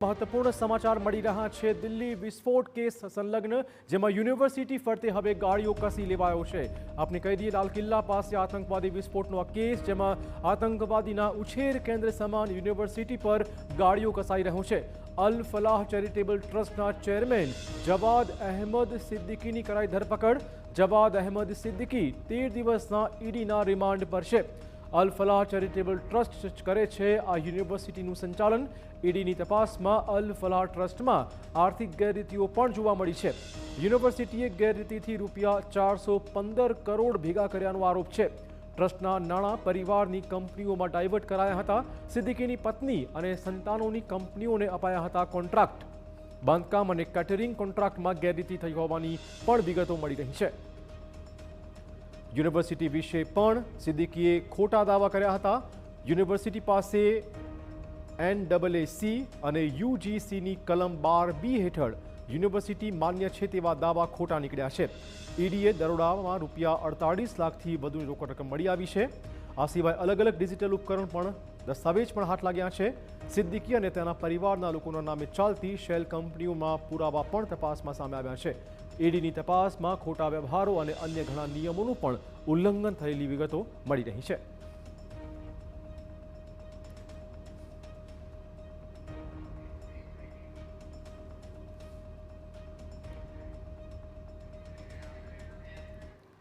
મહત્વપૂર્ણ સમાચાર મળી રહ્યા છે। દિલ્હી વિસ્ફોટ કેસ સંલગ્ન જેમાં યુનિવર્સિટી ફરતે હવે ગાડીઓ કસી લેવાયો છે। આપને કહી દઈએ લાલ કિલ્લા પાસે આતંકવાદી વિસ્ફોટનો આ કેસ જેમાં આતંકવાદીના ઉછેર કેન્દ્ર સમાન યુનિવર્સિટી પર ગાડીઓ કસાઈ રહ્યો છે। અલ ફલાહ ચેરિટેબલ ટ્રસ્ટના ચેરમેન જવાદ અહેમદ સિદ્દીકીની કરાઈ ધરપકડ। જવાદ અહેમદ સિદ્દીકી 13 દિવસના ઈડીના રિમાન્ડ પર છે। અલ ફલાહ ચેરિટેબલ ટ્રસ્ટ કરે છે આ યુનિવર્સિટીનું સંચાલન। ઈડીની તપાસમાં અલ ફલાહ ટ્રસ્ટમાં આર્થિક ગેરરીતિઓ પણ જોવા મળી છે। યુનિવર્સિટીએ ગેરરીતિથી રૂપિયા 415 કરોડ ભેગા કર્યાનો આરોપ છે। ટ્રસ્ટના નાણાં પરિવારની કંપનીઓમાં ડાયવર્ટ કરાયા હતા। સિદ્દીકીની પત્ની અને સંતાનોની કંપનીઓને અપાયા હતા કોન્ટ્રાક્ટ। બાંધકામ અને કેટરિંગ કોન્ટ્રાક્ટમાં ગેરરીતિ થઈ હોવાની પણ વિગતો મળી રહી છે। યુનિવર્સિટી વિશે પણ સિદ્દીકીએ ખોટા દાવા કર્યા હતા। યુનિવર્સિટી પાસે NAAC અને UGCની કલમ 12B હેઠળ યુનિવર્સિટી માન્ય છે તેવા દાવા ખોટા નીકળ્યા છે। ઈડીએ દરોડામાં રૂપિયા 48 લાખથી વધુની રોકડ રકમ મળી આવી છે। આ સિવાય અલગ અલગ ડિજિટલ ઉપકરણ પણ દસ્તાવેજ પણ હાથ લાગ્યા છે। સિદ્દીકી અને તેના પરિવારના લોકોના નામે ચાલતી શેલ કંપનીઓમાં પુરાવા પણ તપાસમાં સામે આવ્યા છે। ઈડીની તપાસમાં ખોટા વ્યવહારો અને અન્ય ઘણા નિયમોનું પણ ઉલ્લંઘન થયેલી વિગતો મળી રહી છે।